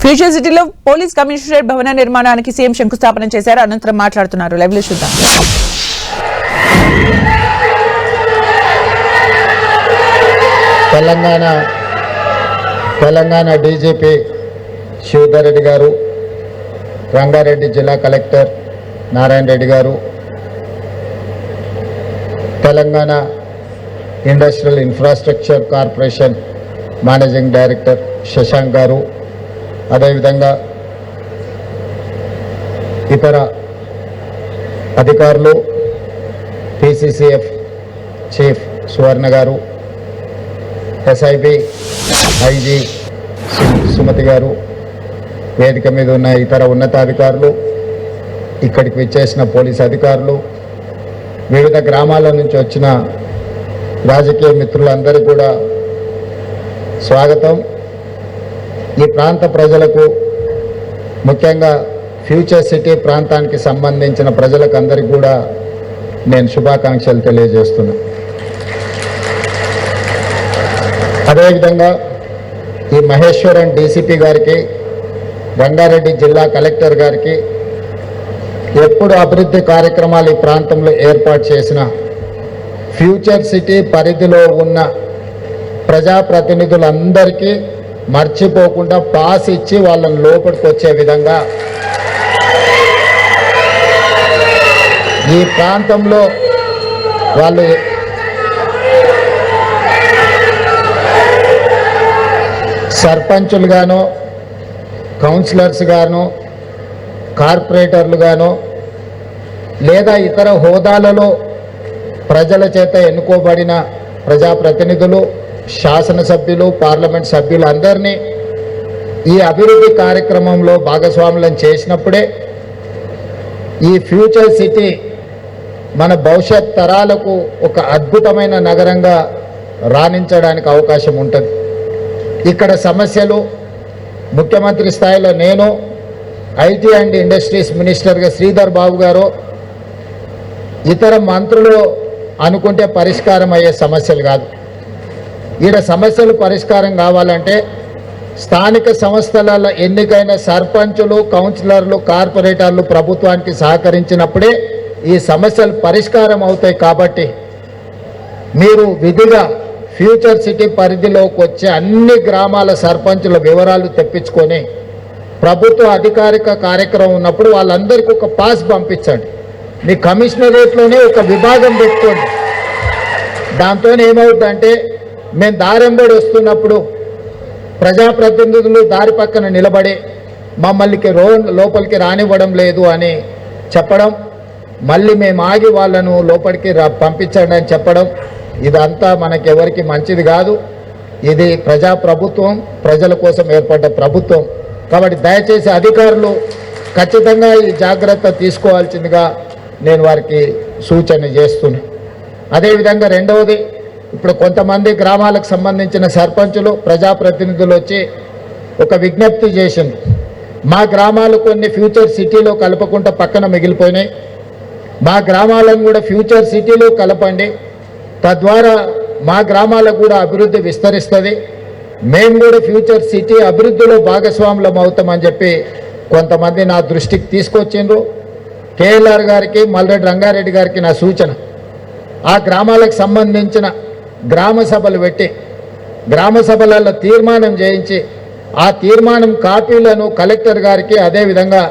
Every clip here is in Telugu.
ఫ్యూచర్ సిటీలో పోలీస్ కమిషనరేట్ భవన నిర్మాణానికి సీఎం శంకుస్థాపన చేశారు. అనంతరం మాట్లాడుతున్నారు. లైవ్ లో చూద్దాం. తెలంగాణ డీజీపీ శివధర్ రెడ్డి గారు, రంగారెడ్డి జిల్లా కలెక్టర్ నారాయణ రెడ్డి గారు, Telangana industrial infrastructure corporation managing director Shashank గారు, అదేవిధంగా ఇతర అధికారులు, పీసీసీఎఫ్ చీఫ్ సువర్ణ గారు, ఎస్ఐబి ఐజీ సుమతి గారు, వేదిక మీద ఉన్న ఇతర ఉన్నతాధికారులు, ఇక్కడికి విచ్చేసిన పోలీస్ అధికారులు, వివిధ గ్రామాల నుంచి వచ్చిన రాజకీయ మిత్రులందరికీ కూడా స్వాగతం. ఈ ప్రాంత ప్రజలకు, ముఖ్యంగా ఫ్యూచర్ సిటీ ప్రాంతానికి సంబంధించిన ప్రజలకు అందరికీ కూడా నేను శుభాకాంక్షలు తెలియజేస్తున్నా. అదేవిధంగా ఈ మహేశ్వరం డీసీపీ గారికి, రంగారెడ్డి జిల్లా కలెక్టర్ గారికి ఎప్పుడు అభివృద్ధి కార్యక్రమాలు ఈ ప్రాంతంలో ఏర్పాటు చేసిన ఫ్యూచర్ సిటీ పరిధిలో ఉన్న ప్రజాప్రతినిధులందరికీ మర్చిపోకుండా పాస్ ఇచ్చి వాళ్ళని లోపలికి వచ్చే విధంగా ఈ ప్రాంతంలో వాళ్ళు సర్పంచులు గాను, కౌన్సిలర్స్ గాను, కార్పొరేటర్లు గాను, లేదా ఇతర హోదాలలో ప్రజల చేత ఎన్నుకోబడిన ప్రజాప్రతినిధులు, శాసనసభ్యులు, పార్లమెంట్ సభ్యులు అందరినీ ఈ అభివృద్ధి కార్యక్రమంలో భాగస్వాములను చేసినప్పుడే ఈ ఫ్యూచర్ సిటీ మన భవిష్యత్ తరాలకు ఒక అద్భుతమైన నగరంగా రాణించడానికి అవకాశం ఉంటుంది. ఇక్కడ సమస్యలు ముఖ్యమంత్రి స్థాయిలో నేను, ఐటీ అండ్ ఇండస్ట్రీస్ మినిస్టర్గా శ్రీధర్ బాబు గారు, ఇతర మంత్రులు అనుకుంటే పరిష్కారం అయ్యే సమస్యలు కాదు. ఈడ సమస్యలు పరిష్కారం కావాలంటే స్థానిక సంస్థల ఎన్నికైన సర్పంచులు, కౌన్సిలర్లు, కార్పొరేటర్లు ప్రభుత్వానికి సహకరించినప్పుడే ఈ సమస్యలు పరిష్కారం అవుతాయి. కాబట్టి మీరు విధిగా ఫ్యూచర్ సిటీ పరిధిలోకి వచ్చే అన్ని గ్రామాల సర్పంచుల వివరాలు తెప్పించుకొని ప్రభుత్వ అధికారిక కార్యక్రమం ఉన్నప్పుడు వాళ్ళందరికీ ఒక పాస్ పంపించండి. మీ కమిషనరేట్లోనే ఒక విభాగం పెట్టుకోండి. దాంతో ఏమవుతుందంటే మేము దారెంబడి వస్తున్నప్పుడు ప్రజాప్రతినిధులు దారి పక్కన నిలబడి మమ్మల్ని లోపలికి రానివ్వడం లేదు అని చెప్పడం, మళ్ళీ మేము ఆగి వాళ్ళను లోపలికి పంపించండి అని చెప్పడం, ఇదంతా మనకెవరికి మంచిది కాదు. ఇది ప్రజాప్రభుత్వం, ప్రజల కోసం ఏర్పడ్డ ప్రభుత్వం. కాబట్టి దయచేసి అధికారులు ఖచ్చితంగా ఈ జాగ్రత్త తీసుకోవాల్సిందిగా నేను వారికి సూచన చేస్తున్నా. అదేవిధంగా రెండవది, ఇప్పుడు కొంతమంది గ్రామాలకు సంబంధించిన సర్పంచులు, ప్రజాప్రతినిధులు వచ్చి ఒక విజ్ఞప్తి చేసింది. మా గ్రామాలు కొన్ని ఫ్యూచర్ సిటీలో కలపకుండా పక్కన మిగిలిపోయినాయి, మా గ్రామాలను కూడా ఫ్యూచర్ సిటీలో కలపండి, తద్వారా మా గ్రామాలకు కూడా అభివృద్ధి విస్తరిస్తుంది, మేము కూడా ఫ్యూచర్ సిటీ అభివృద్ధిలో భాగస్వాములం అవుతామని చెప్పి కొంతమంది నా దృష్టికి తీసుకొచ్చిండ్రు. కేఎల్ఆర్ గారికి, మల్రెడ్డి రంగారెడ్డి గారికి నా సూచన, ఆ గ్రామాలకు సంబంధించిన గ్రామ సభలు పెట్టి గ్రామ సభలలో తీర్మానం చేయించి ఆ తీర్మానం కాపీలను కలెక్టర్ గారికి, అదేవిధంగా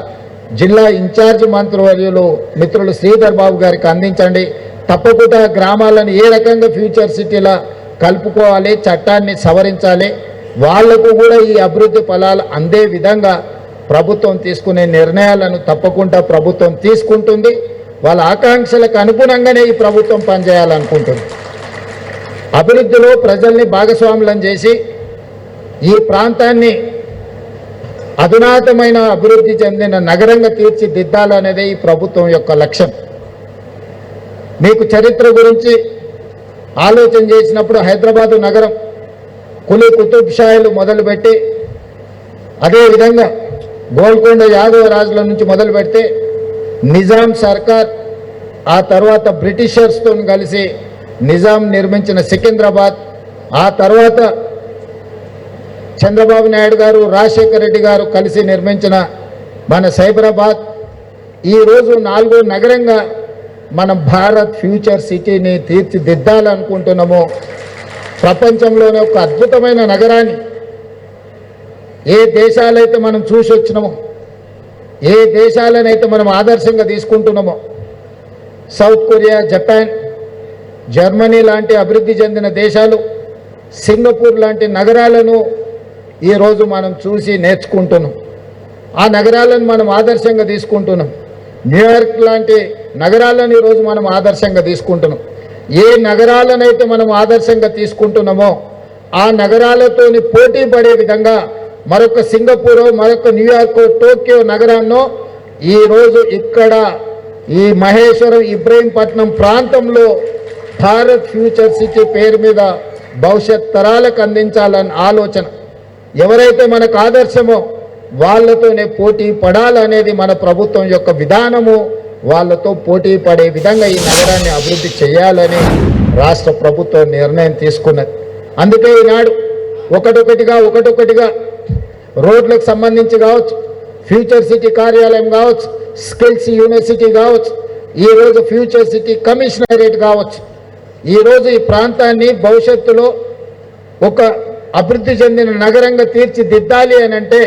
జిల్లా ఇన్ఛార్జ్ మంత్రివర్యులు మిత్రులు శ్రీధర్ బాబు గారికి అందించండి. తప్పకుండా గ్రామాలను ఏ రకంగా ఫ్యూచర్ సిటీలా కలుపుకోవాలి, చట్టాన్ని సవరించాలి, వాళ్లకు కూడా ఈ అభివృద్ధి ఫలాలు అందే విధంగా ప్రభుత్వం తీసుకునే నిర్ణయాలను తప్పకుండా ప్రభుత్వం తీసుకుంటుంది. వాళ్ళ ఆకాంక్షలకు అనుగుణంగానే ఈ ప్రభుత్వం పనిచేయాలనుకుంటుంది. అభివృద్ధిలో ప్రజల్ని భాగస్వాములను చేసి ఈ ప్రాంతాన్ని అధునాతమైన అభివృద్ధి చెందిన నగరంగా తీర్చిదిద్దాలనేదే ఈ ప్రభుత్వం యొక్క లక్ష్యం. మీకు చరిత్ర గురించి ఆలోచన చేసినప్పుడు హైదరాబాదు నగరం కులీ కుతుబ్ షాయిలు మొదలుపెట్టి, అదేవిధంగా గోల్కొండ యాదవ రాజుల నుంచి మొదలు పెడితే నిజాం సర్కార్, ఆ తర్వాత బ్రిటిషర్స్తో కలిసి నిజాం నిర్మించిన సికింద్రాబాద్, ఆ తర్వాత చంద్రబాబు నాయుడు గారు, రాజశేఖర రెడ్డి గారు కలిసి నిర్మించిన మన సైబరాబాద్ ఈరోజు 4వ నగరంగా మనం భారత్ ఫ్యూచర్ సిటీని తీర్చిదిద్దాలనుకుంటున్నాము. ప్రపంచంలోనే ఒక అద్భుతమైన నగరాన్ని ఏ దేశాలైతే మనం చూసి వచ్చినామో, ఏ దేశాలనైతే మనం ఆదర్శంగా తీసుకుంటున్నామో, సౌత్ కొరియా, జపాన్, జర్మనీ లాంటి అభివృద్ధి చెందిన దేశాలు, సింగపూర్ లాంటి నగరాలను ఈరోజు మనం చూసి నేర్చుకుంటున్నాం. ఆ నగరాలను మనం ఆదర్శంగా తీసుకుంటున్నాం. న్యూయార్క్ లాంటి నగరాలను ఈరోజు మనం ఆదర్శంగా తీసుకుంటున్నాం. ఏ నగరాలనైతే మనం ఆదర్శంగా తీసుకుంటున్నామో ఆ నగరాలతోని పోటీ పడే విధంగా మరొక సింగపూర్, మరొక న్యూయార్క్, టోక్యో నగరాల్లో ఈరోజు ఇక్కడ ఈ మహేశ్వరం, ఇబ్రహీంపట్నం ప్రాంతంలో భారత్ ఫ్యూచర్ సిటీ పేరు మీద భవిష్యత్ తరాలకు అందించాలన్న ఆలోచన. ఎవరైతే మనకు ఆదర్శమో వాళ్ళతోనే పోటీ పడాలనేది మన ప్రభుత్వం యొక్క విధానము. వాళ్ళతో పోటీ పడే విధంగా ఈ నగరాన్ని అభివృద్ధి చేయాలని రాష్ట్ర ప్రభుత్వం నిర్ణయం తీసుకున్నది. అందుకే ఈనాడు ఒకటొకటిగా రోడ్లకు సంబంధించి కావచ్చు, ఫ్యూచర్ సిటీ కార్యాలయం కావచ్చు, స్కిల్స్ యూనివర్సిటీ కావచ్చు, ఈరోజు ఫ్యూచర్ సిటీ కమిషనరేట్ కావచ్చు, ఈరోజు ఈ ప్రాంతాన్ని భవిష్యత్తులో ఒక అభివృద్ధి చెందిన నగరంగా తీర్చిదిద్దాలి అని అంటే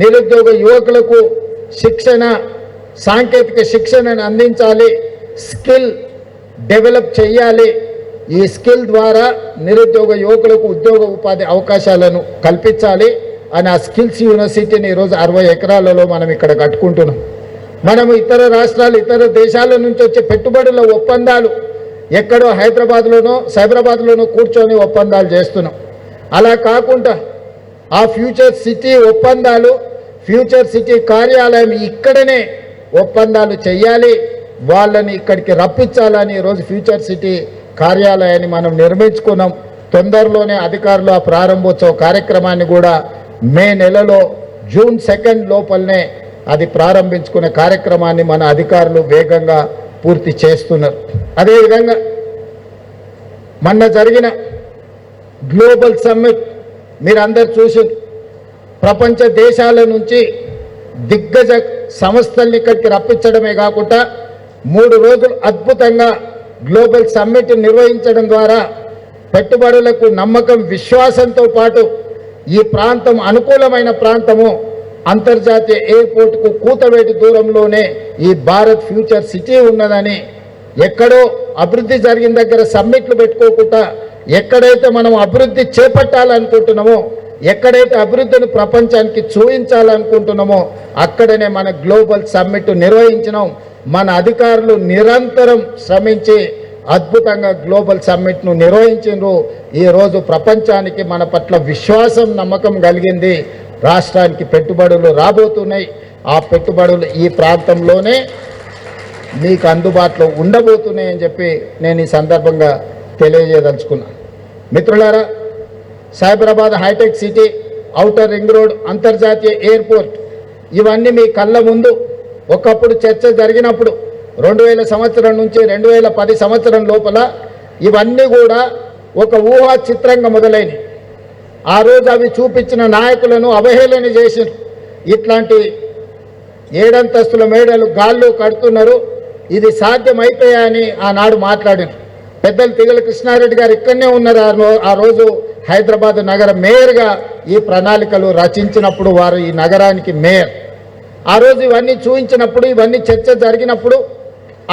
నిరుద్యోగ యువకులకు శిక్షణ, సాంకేతిక శిక్షణను అందించాలి, స్కిల్ డెవలప్ చేయాలి. ఈ స్కిల్ ద్వారా నిరుద్యోగ యువకులకు ఉద్యోగ ఉపాధి అవకాశాలను కల్పించాలి అని ఆ స్కిల్స్ యూనివర్సిటీని ఈరోజు 60 ఎకరాలలో మనం ఇక్కడ కట్టుకుంటున్నాం. మనము ఇతర రాష్ట్రాలు, ఇతర దేశాల నుంచి వచ్చే పెట్టుబడుల ఒప్పందాలు ఎక్కడో హైదరాబాద్లోనో, సైబరాబాద్లోనో కూర్చొని ఒప్పందాలు చేస్తున్నాం. అలా కాకుండా ఆ ఫ్యూచర్ సిటీ ఒప్పందాలు, ఫ్యూచర్ సిటీ కార్యాలయం ఇక్కడనే ఒప్పందాలు చేయాలి, వాళ్ళని ఇక్కడికి రప్పించాలని ఈరోజు ఫ్యూచర్ సిటీ కార్యాలయాన్ని మనం నిర్మించుకున్నాం. తొందరలోనే అధికారులు ఆ ప్రారంభోత్సవ కార్యక్రమాన్ని కూడా మే నెలలో జూన్ 2 లోపలనే అది ప్రారంభించుకునే కార్యక్రమాన్ని మన అధికారులు వేగంగా పూర్తి చేస్తున్నారు. అదేవిధంగా మొన్న జరిగిన గ్లోబల్ సమ్మిట్ మీరందరూ చూసి, ప్రపంచ దేశాల నుంచి దిగ్గజ సంస్థల్ని ఇక్కడికి రప్పించడమే కాకుండా 3 రోజులు అద్భుతంగా గ్లోబల్ సమ్మిట్ నిర్వహించడం ద్వారా పెట్టుబడులకు నమ్మకం, విశ్వాసంతో పాటు ఈ ప్రాంతం అనుకూలమైన ప్రాంతము, అంతర్జాతీయ ఎయిర్పోర్టుకు కూతవేటి దూరంలోనే ఈ భారత్ ఫ్యూచర్ సిటీ ఉన్నదని, ఎక్కడో అభివృద్ధి జరిగిన దగ్గర సమ్మిట్లు పెట్టుకోకుండా ఎక్కడైతే మనం అభివృద్ధి చేపట్టాలనుకుంటున్నామో, ఎక్కడైతే అభివృద్ధిని ప్రపంచానికి చూపించాలనుకుంటున్నామో అక్కడనే మన గ్లోబల్ సమ్మిట్ నిర్వహించినాం. మన అధికారులు నిరంతరం శ్రమించి అద్భుతంగా గ్లోబల్ సమ్మిట్ను నిర్వహించారు. ఈరోజు ప్రపంచానికి మన పట్ల విశ్వాసం, నమ్మకం కలిగింది. రాష్ట్రానికి పెట్టుబడులు రాబోతున్నాయి. ఆ పెట్టుబడులు ఈ ప్రాంతంలోనే మీకు అందుబాటులో ఉండబోతున్నాయని చెప్పి నేను ఈ సందర్భంగా తెలియజేయదలుచుకున్నాను. మిత్రులారా, Cyberabad hitec city, outer ring road, అంతర్జాతీయ ఎయిర్పోర్ట్ ఇవన్నీ మీ కళ్ళ ముందు ఒకప్పుడు చర్చ జరిగినప్పుడు 2000 సంవత్సరం నుంచి 2010 సంవత్సరం లోపల ఇవన్నీ కూడా ఒక ఊహా చిత్రంగా మొదలైనవి. ఆ రోజు అవి చూపించిన నాయకులను అవహేళన చేశారు. ఇట్లాంటి 7 అంతస్తుల మేడలు గాల్లో కడుతున్నారు, ఇది సాధ్యమైపోయాయని ఆనాడు మాట్లాడారు. పెద్దలు తిగల కృష్ణారెడ్డి గారు ఇక్కడనే ఉన్నారు. ఆ రోజు హైదరాబాద్ నగర మేయర్గా ఈ ప్రణాళికలు రచించినప్పుడు వారు ఈ నగరానికి మేయర్. ఆ రోజు ఇవన్నీ చూపించినప్పుడు, ఇవన్నీ చర్చ జరిగినప్పుడు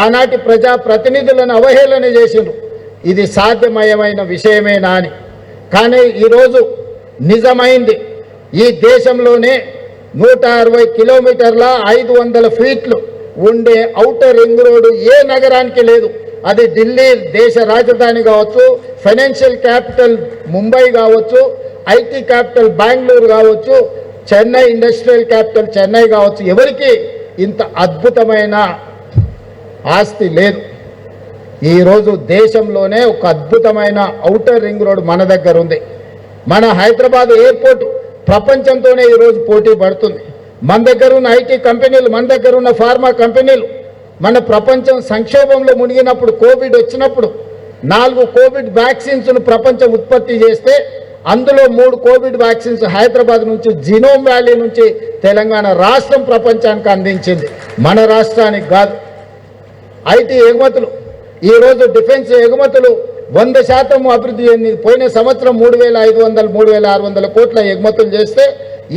ఆనాటి ప్రజా ప్రతినిధులను అవహేళన చేసిండ్రు, ఇది సాధ్యమయమైన విషయమేనా అని. కానీ ఈరోజు నిజమైంది. ఈ దేశంలోనే 160 కిలోమీటర్ల 500 ఫీట్లు ఉండే ఔటర్ రింగ్ రోడ్డు ఏ నగరానికి లేదు. అది ఢిల్లీ దేశ రాజధాని కావచ్చు, ఫైనాన్షియల్ క్యాపిటల్ ముంబై కావచ్చు, ఐటీ క్యాపిటల్ బెంగళూరు కావచ్చు, చెన్నై ఇండస్ట్రియల్ క్యాపిటల్ చెన్నై కావచ్చు, ఎవరికి ఇంత అద్భుతమైన ఆస్తి లేదు. ఈరోజు దేశంలోనే ఒక అద్భుతమైన ఔటర్ రింగ్ రోడ్ మన దగ్గర ఉంది. మన హైదరాబాద్ ఎయిర్పోర్ట్ ప్రపంచంతోనే ఈరోజు పోటీ పడుతుంది. మన దగ్గర ఉన్న ఐటీ కంపెనీలు, మన దగ్గర ఉన్న ఫార్మా కంపెనీలు, మన ప్రపంచం సంక్షోభంలో మునిగినప్పుడు, కోవిడ్ వచ్చినప్పుడు 4 కోవిడ్ వ్యాక్సిన్స్ను ప్రపంచం ఉత్పత్తి చేస్తే అందులో 3 కోవిడ్ వ్యాక్సిన్స్ హైదరాబాద్ నుంచి జినోమ్ వ్యాలీ నుంచి తెలంగాణ రాష్ట్రం ప్రపంచానికి అందించింది, మన రాష్ట్రానికి కాదు. ఐటీ ఎగుమతులు, ఈరోజు డిఫెన్స్ ఎగుమతులు 100% అభివృద్ధి చెందింది. పోయిన సంవత్సరం 3,500 3,600 కోట్ల ఎగుమతులు చేస్తే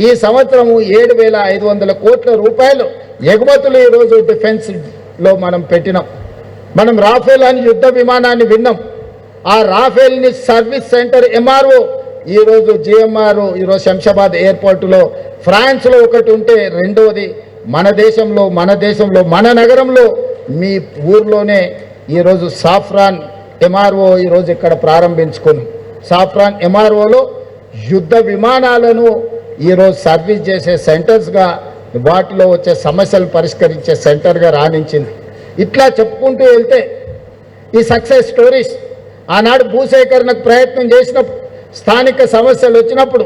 ఈ సంవత్సరము 7,500 కోట్ల రూపాయలు ఎగుమతులు ఈరోజు డిఫెన్స్లో మనం పెట్టినాం. మనం రాఫేల్ అని యుద్ధ విమానాన్ని విన్నాం. ఆ రాఫేల్ని సర్వీస్ సెంటర్ ఎంఆర్ఓ ఈరోజు జిఎంఆర్ ఈరోజు శంషాబాద్ ఎయిర్పోర్టులో, ఫ్రాన్స్లో ఒకటి ఉంటే రెండోది మన దేశంలో మన నగరంలో మీ ఊర్లోనే ఈరోజు సాఫ్రాన్ ఎంఆర్ఓ ఈరోజు ఇక్కడ ప్రారంభించుకున్నాం. సాఫ్రాన్ ఎంఆర్ఓలో యుద్ధ విమానాలను ఈరోజు సర్వీస్ చేసే సెంటర్స్గా, వాటిలో వచ్చే సమస్యలు పరిష్కరించే సెంటర్గా రాణించింది. ఇట్లా చెప్పుకుంటూ వెళ్తే ఈ సక్సెస్ స్టోరీస్, ఆనాడు భూసేకరణకు ప్రయత్నం చేసినప్పుడు, స్థానిక సమస్యలు వచ్చినప్పుడు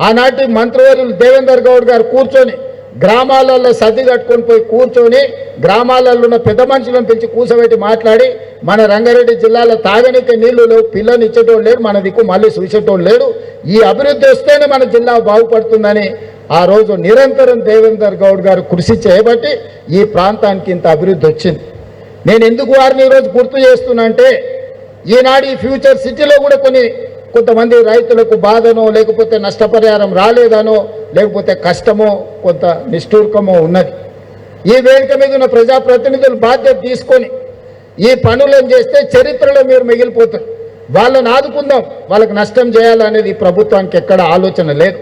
ఆనాటి మంత్రివర్యులు దేవేందర్ గౌడ్ గారు కూర్చొని గ్రామాలలో సర్ది కట్టుకొని పోయి కూర్చొని గ్రామాలలో ఉన్న పెద్ద మనుషులను పిలిచి కూర్చోబెట్టి మాట్లాడి, మన రంగారెడ్డి జిల్లాలో తాగనీకి నీళ్లు లేవు, పిల్లని ఇచ్చేటోడు లేడు, మన దిక్కు మళ్ళీ చూసేటోడు లేడు, ఈ అభివృద్ధి వస్తేనే మన జిల్లా బాగుపడుతుందని ఆ రోజు నిరంతరం దేవేందర్ గౌడ్ గారు కృషి చేయబట్టి ఈ ప్రాంతానికి ఇంత అభివృద్ధి వచ్చింది. నేను ఎందుకు వారిని ఈరోజు గుర్తు చేస్తున్నా అంటే, ఈనాడు ఈ ఫ్యూచర్ సిటీలో కూడా కొంతమంది రైతులకు బాధనో, లేకపోతే నష్టపరిహారం రాలేదనో, లేకపోతే కష్టమో, కొంత నిష్ఠూర్కమో ఉన్నది. ఈ వేదిక మీద ఉన్న ప్రజాప్రతినిధులు బాధ్యత తీసుకొని ఈ పనులను చేస్తే చరిత్రలో మీరు మిగిలిపోతారు. వాళ్ళని ఆదుకుందాం, వాళ్ళకి నష్టం చేయాలనేది ఈ ప్రభుత్వానికి ఎక్కడ ఆలోచన లేదు.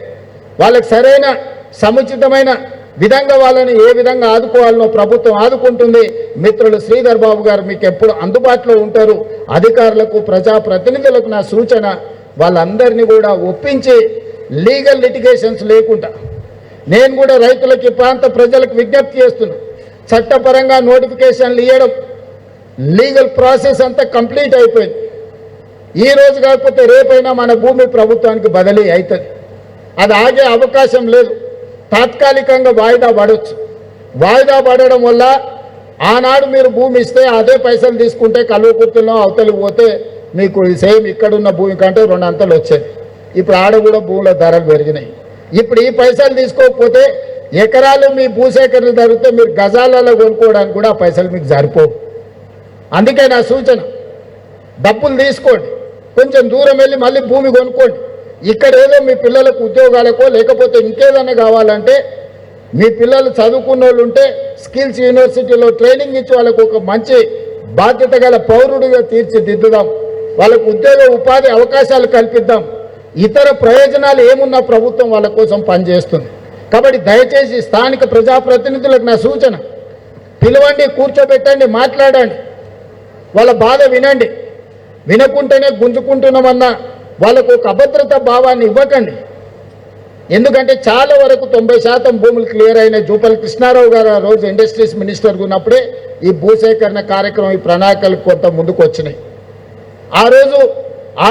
వాళ్ళకి సరైన సముచితమైన విధంగా వాళ్ళని ఏ విధంగా ఆదుకోవాలనో ప్రభుత్వం ఆదుకుంటుంది. మిత్రులు శ్రీధర్ బాబు గారు మీకు ఎప్పుడు అందుబాటులో ఉంటారు. అధికారులకు, ప్రజాప్రతినిధులకు నా సూచన, వాళ్ళందరినీ కూడా ఒప్పించి లీగల్ లిటిగేషన్స్ లేకుండా, నేను కూడా రైతులకి, ప్రాంత ప్రజలకు విజ్ఞప్తి చేస్తున్నా, చట్టపరంగా నోటిఫికేషన్లు ఇవ్వడం, లీగల్ ప్రాసెస్ అంతా కంప్లీట్ అయిపోయింది. ఈ రోజు కాకపోతే రేపైనా మన భూమి ప్రభుత్వానికి బదిలీ అవుతుంది. అది ఆగే అవకాశం లేదు. తాత్కాలికంగా వాయిదా పడవచ్చు. వాయిదా పడడం వల్ల ఆనాడు మీరు భూమి ఇస్తే అదే పైసలు తీసుకుంటే కల్వకుర్తిలో అవతలికి పోతే మీకు సేమ్ ఇక్కడున్న భూమి కంటే 2 అంతలు వచ్చేది. ఇప్పుడు ఆడ కూడా భూముల ధరలు పెరిగినాయి. ఇప్పుడు ఈ పైసలు తీసుకోకపోతే ఎకరాలు మీ భూసేకరణ జరిగితే మీరు గజాలలో కొనుక్కోవడానికి కూడా ఆ పైసలు మీకు సరిపోవు. అందుకే నా సూచన, డబ్బులు తీసుకోండి, కొంచెం దూరం వెళ్ళి మళ్ళీ భూమి కొనుక్కోండి. ఇక్కడ ఏదో మీ పిల్లలకు ఉద్యోగాలకో లేకపోతే ఇంకేదన్నా కావాలంటే, మీ పిల్లలు చదువుకున్న వాళ్ళు ఉంటే స్కిల్స్ యూనివర్సిటీలో ట్రైనింగ్ ఇచ్చి వాళ్ళకు ఒక మంచి బాధ్యత గల పౌరుడిగా తీర్చిదిద్దుదాం. వాళ్ళకు ఉద్యోగ ఉపాధి అవకాశాలు కల్పిద్దాం. ఇతర ప్రయోజనాలు ఏమున్నా ప్రభుత్వం వాళ్ళ కోసం పనిచేస్తుంది. కాబట్టి దయచేసి స్థానిక ప్రజాప్రతినిధులకు నా సూచన, పిలవండి, కూర్చోబెట్టండి, మాట్లాడండి, వాళ్ళ బాధ వినండి. వినకుంటేనే గుంజుకుంటున్నామన్న వాళ్ళకు ఒక అభద్రతా భావాన్ని ఇవ్వకండి. ఎందుకంటే చాలా వరకు 90% భూములు క్లియర్ అయిన జూపల్లి కృష్ణారావు గారు ఆ రోజు ఇండస్ట్రీస్ మినిస్టర్గా ఉన్నప్పుడే ఈ భూసేకరణ కార్యక్రమం, ఈ ప్రణాళికలు కొంత ముందుకు వచ్చినాయి. ఆ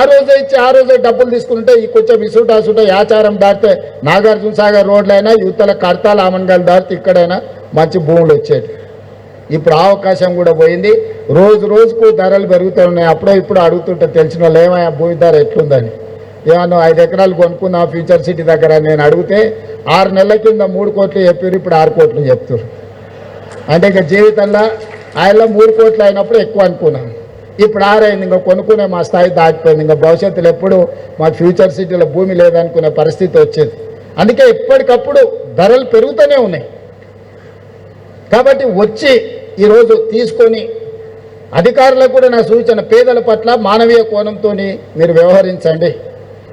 రోజే ఇచ్చి ఆ రోజే డబ్బులు తీసుకుంటే ఈ కొంచెం ఇసుట యాచారం దాటితే నాగార్జున సాగర్ రోడ్లైనా, యువతల కడతాల ఆమన్గాలు దాటితే ఇక్కడైనా మంచి భూములు వచ్చేది. ఇప్పుడు ఆ అవకాశం కూడా పోయింది. రోజుకు ధరలు పెరుగుతూ ఉన్నాయి. అప్పుడో ఇప్పుడు అడుగుతుంటే తెలిసిన వాళ్ళు ఏమయ్యా భూమి ధర ఎట్లుందని, ఏమన్నా 5 ఎకరాలు కొనుక్కున్నా ఫ్యూచర్ సిటీ దగ్గర నేను అడిగితే 6 నెలల కింద 3 కోట్లు చెప్పారు, ఇప్పుడు 6 కోట్లు చెప్తారు. అంటే ఇక జీవితంలో ఆయనలో 3 కోట్లు అయినప్పుడు ఎక్కువ అనుకున్నాను, ఇప్పుడు 6 అయింది. ఇంకా కొనుక్కునే మా స్థాయి దాటిపోయింది. ఇంకా భవిష్యత్తులో ఎప్పుడు మా ఫ్యూచర్ సిటీలో భూమి లేదనుకునే పరిస్థితి వచ్చేది. అందుకే ఎప్పటికప్పుడు ధరలు పెరుగుతూనే ఉన్నాయి. కాబట్టి వచ్చి ఈరోజు తీసుకొని అధికారులకు కూడా నా సూచన, పేదల పట్ల మానవీయ కోణంతో మీరు వ్యవహరించండి.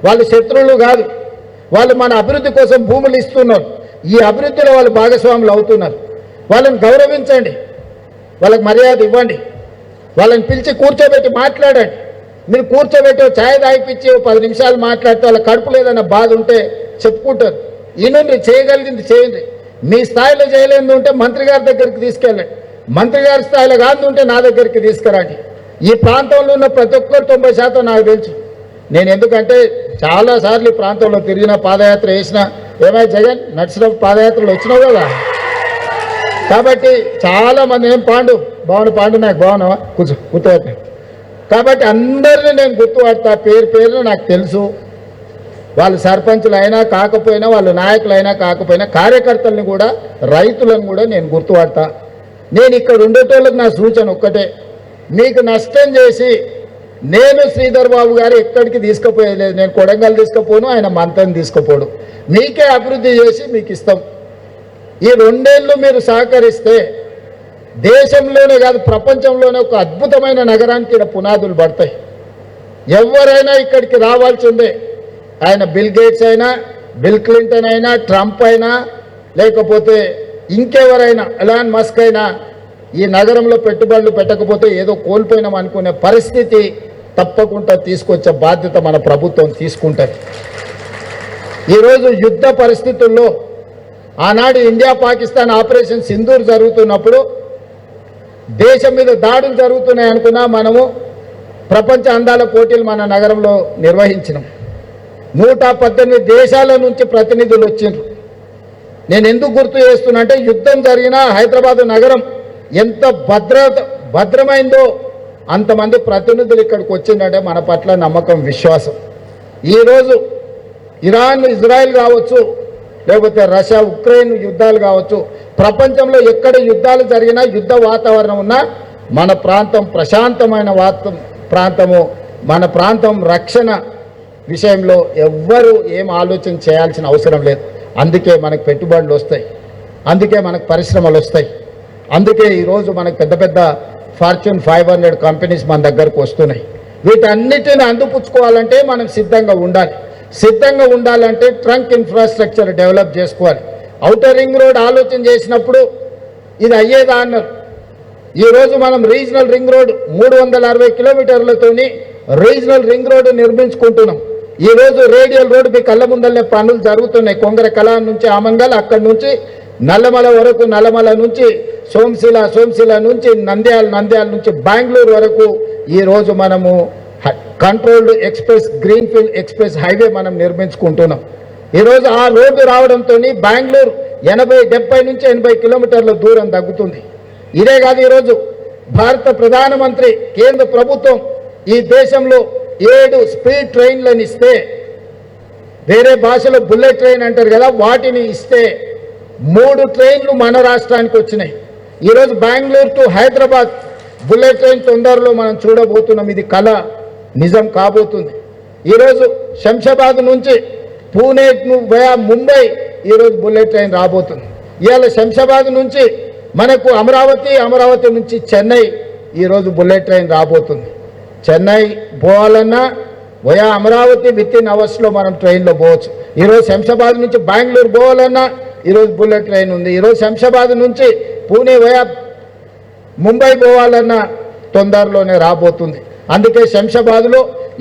వాళ్ళు శత్రువులు కాదు, వాళ్ళు మన అభివృద్ధి కోసం భూములు ఇస్తున్నారు. ఈ అభివృద్ధిలో వాళ్ళు భాగస్వాములు అవుతున్నారు. వాళ్ళని గౌరవించండి, వాళ్ళకి మర్యాద ఇవ్వండి, వాళ్ళని పిలిచి కూర్చోబెట్టి మాట్లాడండి. మీరు కూర్చోబెట్టి ఛాయ్ తాగిపించి 10 నిమిషాలు మాట్లాడితే వాళ్ళ కడుపు లేదన్న బాధ ఉంటే చెప్పుకుంటారు. ఈయనండి చేయగలిగింది చేయండి. మీ స్థాయిలో చేయలేని ఉంటే మంత్రి గారి దగ్గరికి తీసుకెళ్ళండి, మంత్రి గారి స్థాయిలో కాదు ఉంటే నా దగ్గరికి తీసుకురండి. ఈ ప్రాంతంలో ఉన్న ప్రతి ఒక్కరు 90% నాకు తెలుసు. నేను ఎందుకంటే చాలాసార్లు ఈ ప్రాంతంలో తిరిగిన, పాదయాత్ర చేసిన. ఏమై జగన్ నడిచిన పాదయాత్రలు వచ్చినావు కదా, కాబట్టి చాలామంది ఏం పాండు నాకు బాగున్నావా కూర్చోబెట్ట. కాబట్టి అందరినీ నేను గుర్తుపడతా, పేరున నాకు తెలుసు. వాళ్ళు సర్పంచులు అయినా కాకపోయినా, వాళ్ళు నాయకులైనా కాకపోయినా, కార్యకర్తల్ని కూడా, రైతులను కూడా నేను గుర్తుపడతా. నేను ఇక్కడ ఉండేటోళ్ళకి నా సూచన ఒక్కటే, మీకు నష్టం చేసి నేను శ్రీధర్ బాబు గారు ఎక్కడికి తీసుకుపోయలేదు. నేను కొడంగల్ తీసుకుపోను, ఆయన మంత్రం తీసుకుపోడు. మీకే అభివృద్ధి చేసి మీకు ఇస్తాం. ఈ 2 ఏళ్ళు మీరు సహకరిస్తే దేశంలోనే కాదు ప్రపంచంలోనే ఒక అద్భుతమైన నగరానికి ఇక్కడ పునాదులు పడతాయి. ఎవరైనా ఇక్కడికి రావాల్సిందే. ఆయన బిల్ గేట్స్ అయినా, బిల్ క్లింటన్ అయినా, ట్రంప్ అయినా, లేకపోతే ఇంకెవరైనా, ఎలాన్ మస్క్ అయినా ఈ నగరంలో పెట్టుబడులు పెట్టకపోతే ఏదో కోల్పోయినాం అనుకునే పరిస్థితి తప్పకుండా తీసుకొచ్చే బాధ్యత మన ప్రభుత్వం తీసుకుంటుంది. ఈరోజు యుద్ధ పరిస్థితుల్లో ఆనాడు ఇండియా పాకిస్తాన్ ఆపరేషన్ సింధూర్ జరుగుతున్నప్పుడు దేశం మీద దాడులు జరుగుతున్నాయి అనుకున్నా మనము ప్రపంచ అందాల పోటీలు మన నగరంలో నిర్వహించినాం. 118 దేశాల నుంచి ప్రతినిధులు వచ్చిండ్రు. నేను ఎందుకు గుర్తు చేస్తున్నా అంటే యుద్ధం జరిగిన హైదరాబాద్ నగరం ఎంత భద్రమైందో అంతమంది ప్రతినిధులు ఇక్కడికి వచ్చిందంటే మన పట్ల నమ్మకం, విశ్వాసం. ఈరోజు ఇరాన్, ఇజ్రాయెల్ కావచ్చు, లేకపోతే రష్యా, ఉక్రెయిన్ యుద్ధాలు కావచ్చు, ప్రపంచంలో ఎక్కడ యుద్ధాలు జరిగినా, యుద్ధ వాతావరణం ఉన్నా మన ప్రాంతం ప్రశాంతమైన ప్రాంతము. మన ప్రాంతం రక్షణ విషయంలో ఎవ్వరూ ఏం ఆలోచన చేయాల్సిన అవసరం లేదు. అందుకే మనకు పెట్టుబడులు వస్తాయి, అందుకే మనకు పరిశ్రమలు వస్తాయి, అందుకే ఈరోజు మనకు పెద్ద పెద్ద ఫార్చ్యూన్ 500 కంపెనీస్ మన దగ్గరకు వస్తున్నాయి. వీటన్నిటిని అందిపుచ్చుకోవాలంటే మనం సిద్ధంగా ఉండాలి. సిద్ధంగా ఉండాలంటే ట్రంక్ ఇన్ఫ్రాస్ట్రక్చర్ డెవలప్ చేసుకోవాలి. ఔటర్ రింగ్ రోడ్ ఆలోచన చేసినప్పుడు ఇది అయ్యేదా అన్నారు. ఈరోజు మనం రీజనల్ రింగ్ రోడ్ 360 కిలోమీటర్లతోని రీజనల్ రింగ్ రోడ్ నిర్మించుకుంటున్నాం. ఈరోజు రేడియల్ రోడ్ మీ కళ్ళ ముందల్లే పనులు జరుగుతున్నాయి. కొంగర కళా నుంచి ఆమంగల్, అక్కడి నుంచి నల్లమల వరకు, నల్లమల నుంచి సోమశిల నుంచి నంద్యాల నుంచి బెంగళూరు వరకు ఈరోజు మనము controlled express, greenfield express highway మనం నిర్మించుకుంటున్నాం. ఈరోజు ఆ రోడ్డు రావడంతో బెంగళూరు 70 నుంచి 80 కిలోమీటర్ల దూరం తగ్గుతుంది. ఇదే కాదు, ఈరోజు భారత ప్రధానమంత్రి, కేంద్ర ప్రభుత్వం ఈ దేశంలో 7 స్పీడ్ ట్రైన్లను ఇస్తే, వేరే భాషలో బుల్లెట్ ట్రైన్ అంటారు కదా, వాటిని ఇస్తే 3 ట్రైన్లు మన రాష్ట్రానికి వచ్చినాయి. ఈరోజు Bengaluru to Hyderabad bullet train తొందరలో మనం చూడబోతున్నాం. ఇది కళ నిజం కాబోతుంది. ఈరోజు శంషాబాద్ నుంచి పూణే వయా ముంబై ఈరోజు బుల్లెట్ ట్రైన్ రాబోతుంది. ఇవాళ శంషాబాద్ నుంచి మనకు అమరావతి నుంచి చెన్నై ఈరోజు బుల్లెట్ ట్రైన్ రాబోతుంది. చెన్నై పోవాలన్నా వయా అమరావతి విత్-ఇన్ అవర్స్లో మనం ట్రైన్లో పోవచ్చు. ఈరోజు శంషాబాద్ నుంచి బెంగళూరు పోవాలన్నా ఈరోజు బుల్లెట్ ట్రైన్ ఉంది. ఈరోజు శంషాబాద్ నుంచి పూణే వయా ముంబై పోవాలన్నా తొందరలోనే రాబోతుంది. అందుకే శంషాబాద్లో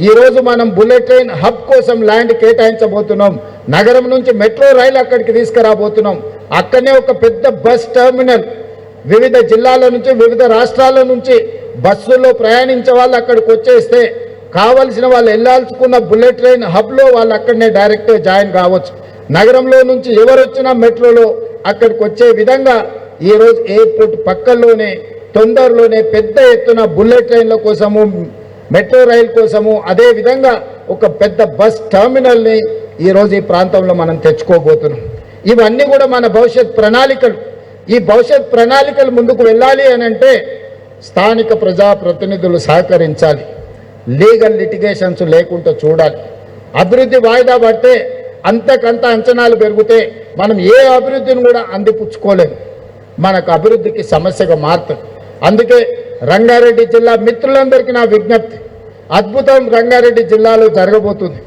ఈరోజు మనం బుల్లెట్ ట్రైన్ హబ్ కోసం ల్యాండ్ కేటాయించబోతున్నాం. నగరం నుంచి మెట్రో రైలు అక్కడికి తీసుకురాబోతున్నాం. అక్కడనే ఒక పెద్ద బస్ టెర్మినల్, వివిధ జిల్లాల నుంచి, వివిధ రాష్ట్రాల నుంచి బస్సుల్లో ప్రయాణించే వాళ్ళు అక్కడికి వచ్చేస్తే కావలసిన వాళ్ళు వెళ్ళాల్సుకున్న బుల్లెట్ ట్రైన్ హబ్లో వాళ్ళు అక్కడనే డైరెక్ట్గా జాయిన్ కావచ్చు. నగరంలో నుంచి ఎవరు వచ్చినా మెట్రోలో అక్కడికి వచ్చే విధంగా ఈరోజు ఎయిర్పోర్ట్ పక్కల్లోనే తొందరలోనే పెద్ద ఎత్తున బుల్లెట్ ట్రైన్ల కోసము, మెట్రో రైలు కోసము, అదేవిధంగా ఒక పెద్ద బస్ టెర్మినల్ని ఈరోజు ఈ ప్రాంతంలో మనం తెచ్చుకోబోతున్నాం. ఇవన్నీ కూడా మన భవిష్యత్ ప్రణాళికలు. ఈ భవిష్యత్ ప్రణాళికలు ముందుకు వెళ్ళాలి అని అంటే స్థానిక ప్రజాప్రతినిధులు సహకరించాలి. లీగల్ లిటిగేషన్స్ లేకుండా చూడాలి. అభివృద్ధి వాయిదా పడితే అంతకంత అంచనాలు పెరిగితే మనం ఏ అభివృద్ధిని కూడా అందిపుచ్చుకోలేము. మనకు అభివృద్ధికి సమస్యగా మారుతుంది. అందుకే రంగారెడ్డి జిల్లా మిత్రులందరికీ నా విజ్ఞప్తి, అద్భుతం రంగారెడ్డి జిల్లాలో జరగబోతుంది.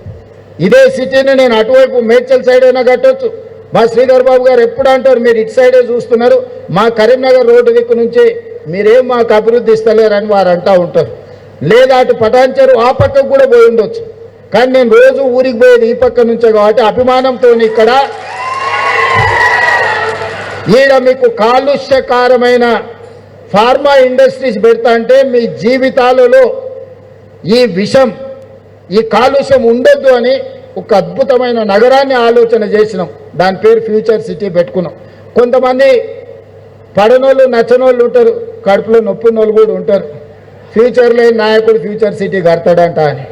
ఇదే సిటీని నేను అటువైపు మేడ్చల్ సైడ్ అయినా కట్టవచ్చు. మా శ్రీధర్ బాబు గారు ఎప్పుడు అంటారు, మీరు ఇటు సైడే చూస్తున్నారు, మా కరీంనగర్ రోడ్డు దిక్కు నుంచి మీరేం మాకు అభివృద్ధి ఇస్తలేరని వారు అంటూ ఉంటారు. లేదా అటు పటాన్చెరు ఆ పక్కకు కూడా పోయి ఉండొచ్చు. కానీ నేను రోజు ఊరికి పోయేది ఈ పక్క నుంచే కాబట్టి అభిమానంతో ఇక్కడ ఈడ మీకు కాలుష్యకారమైన ఫార్మా ఇండస్ట్రీస్ పెడతా అంటే మీ జీవితాలలో ఈ విషం, ఈ కాలుష్యం ఉండొద్దు అని ఒక అద్భుతమైన నగరాన్ని ఆలోచన చేసినాం. దాని పేరు ఫ్యూచర్ సిటీ పెట్టుకున్నాం. కొంతమంది పడనోళ్ళు నచ్చనోళ్ళు ఉంటారు, కడుపులో నొప్పినోళ్ళు కూడా ఉంటారు. ఫ్యూచర్ లేని నాయకుడు ఫ్యూచర్ సిటీ కడతాడంట అని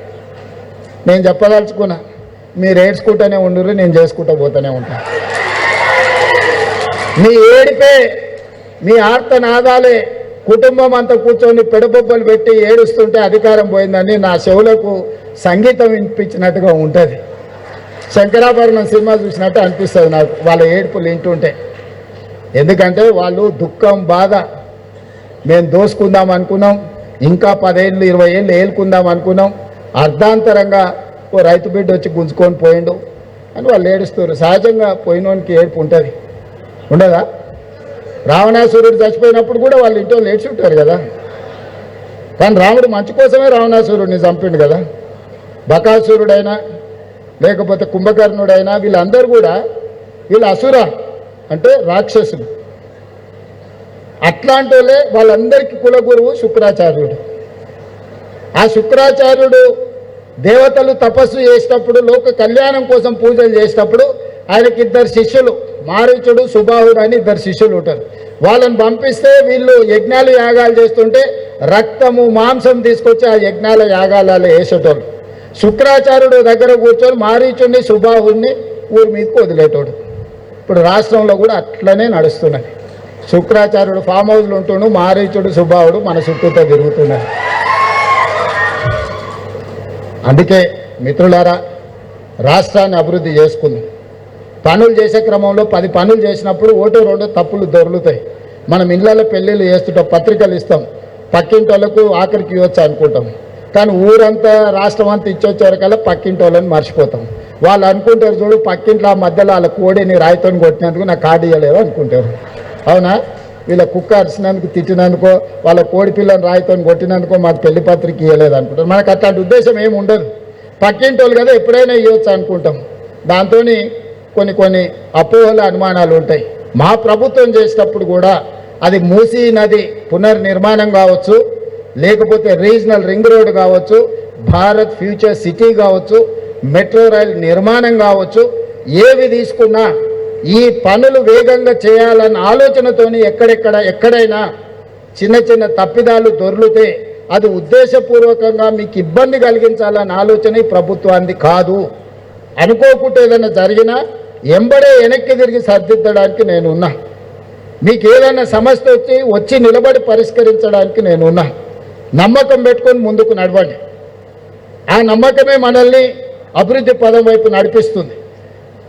నేను చెప్పదలుచుకున్నా. మీరు ఏడ్చుకుంటూనే ఉండరు, నేను చేసుకుంటూ పోతూనే ఉంటాను. మీ ఏడిపే, మీ ఆర్తనాదాలే కుటుంబం అంతా కూర్చొని పెడబొబ్బలు పెట్టి ఏడుస్తుంటే అధికారం పోయిందని నా చెవులకు సంగీతం వినిపించినట్టుగా ఉంటుంది. శంకరాభరణం సినిమా చూసినట్టు అనిపిస్తుంది నాకు వాళ్ళ ఏడుపులు వింటుంటే. ఎందుకంటే వాళ్ళు దుఃఖం, బాధ, మేము దోసుకుందాం అనుకున్నాం, ఇంకా 10 ఏళ్ళు 20 ఏళ్ళు ఏలుకుందాం అనుకున్నాం, అర్ధాంతరంగా ఓ రైతు బిడ్డ వచ్చి గుంజుకొని పోయిండు అని వాళ్ళు ఏడుస్తారు. సహజంగా పోయినోనికి ఏడుపు ఉంటుంది, ఉండదా? రావణాసురుడు చచ్చిపోయినప్పుడు కూడా వాళ్ళు ఇంట్లో ఏడ్చి ఉంటారు కదా. కానీ రాముడు మంచి కోసమే రావణాసురుడిని చంపిండు కదా. బకాసురుడైనా లేకపోతే కుంభకర్ణుడైనా వీళ్ళందరూ కూడా వీళ్ళు అసుర అంటే రాక్షసులు. అట్లాంటి వాళ్ళే వాళ్ళందరికీ కులగురువు శుక్రాచార్యుడు. ఆ శుక్రాచార్యుడు దేవతలు తపస్సు చేసినప్పుడు, లోక కళ్యాణం కోసం పూజలు చేసినప్పుడు ఆయనకి 2 శిష్యులు, మారీచుడు, సుబాహుడు అని 2 శిష్యులు ఉంటారు. వాళ్ళని పంపిస్తే వీళ్ళు యజ్ఞాలు యాగాలు చేస్తుంటే రక్తము మాంసం తీసుకొచ్చి ఆ యజ్ఞాల యాగాలలో వేసేటోళ్ళు. శుక్రాచార్యుడు దగ్గర కూర్చొని మారీచుడిని, సుబాహుడిని ఊరి మీదకి వదిలేటోడు. ఇప్పుడు రాష్ట్రంలో కూడా అట్లనే నడుస్తున్నది. శుక్రాచార్యుడు ఫామ్ హౌస్లు ఉంటుండు, మారీచుడు, సుబాహుడు మన చుట్టూతో తిరుగుతున్నారు. అందుకే మిత్రులారా, రాష్ట్రాన్ని అభివృద్ధి చేసుకుందాం. పనులు చేసే క్రమంలో 10 పనులు చేసినప్పుడు 1-2 తప్పులు దొరుకుతాయి. మనం ఇళ్లలో పెళ్ళిళ్ళు చేస్తుంటాం, పత్రికలు ఇస్తాం, పక్కింటి వాళ్ళకు ఆఖరికి ఇవ్వచ్చు అనుకుంటాం. కానీ ఊరంతా రాష్ట్రం అంతా ఇచ్చొచ్చేవరకల్లా పక్కింటి వాళ్ళని మర్చిపోతాం. వాళ్ళు అనుకుంటారు, చూడు పక్కింట్లో ఆ మధ్యలో వాళ్ళ కోడిని రాయితో కొట్టినందుకు నాకు కార్డు ఇవ్వలేదు అనుకుంటారు. అవునా? వీళ్ళ కుక్క అరిచినందుకు, తిట్టినందుకో, వాళ్ళ కోడి పిల్లని రాయితో కొట్టినందుకో మాకు పెళ్లి పత్రిక ఇవ్వలేదు అనుకుంటారు. మనకు అట్లాంటి ఉద్దేశం ఏమి ఉండదు. పక్కింటి వాళ్ళు కదా ఎప్పుడైనా ఇవ్వచ్చు అనుకుంటాం. దాంతో కొన్ని అపోహలు, అనుమానాలు ఉంటాయి. మా ప్రభుత్వం చేసేటప్పుడు కూడా అది మూసీ నది పునర్నిర్మాణం కావచ్చు, లేకపోతే రీజనల్ రింగ్ రోడ్ కావచ్చు, భారత్ ఫ్యూచర్ సిటీ కావచ్చు, మెట్రో రైల్ నిర్మాణం కావచ్చు, ఏవి తీసుకున్నా ఈ పనులు వేగంగా చేయాలన్న ఆలోచనతోని ఎక్కడైనా చిన్న తప్పిదాలు దొర్లితే అది ఉద్దేశపూర్వకంగా మీకు ఇబ్బంది కలిగించాలన్న ఆలోచన ఈ ప్రభుత్వానికి కాదు. అనుకోకుండా ఏదైనా జరిగినా ఎంబడే వెనక్కి తిరిగి సర్దిద్దడానికి నేనున్నా. మీకు ఏదైనా సమస్య వచ్చి నిలబడి పరిష్కరించడానికి నేనున్నా. నమ్మకం పెట్టుకొని ముందుకు నడవండి. ఆ నమ్మకమే మనల్ని అభివృద్ధి పదం వైపు నడిపిస్తుంది.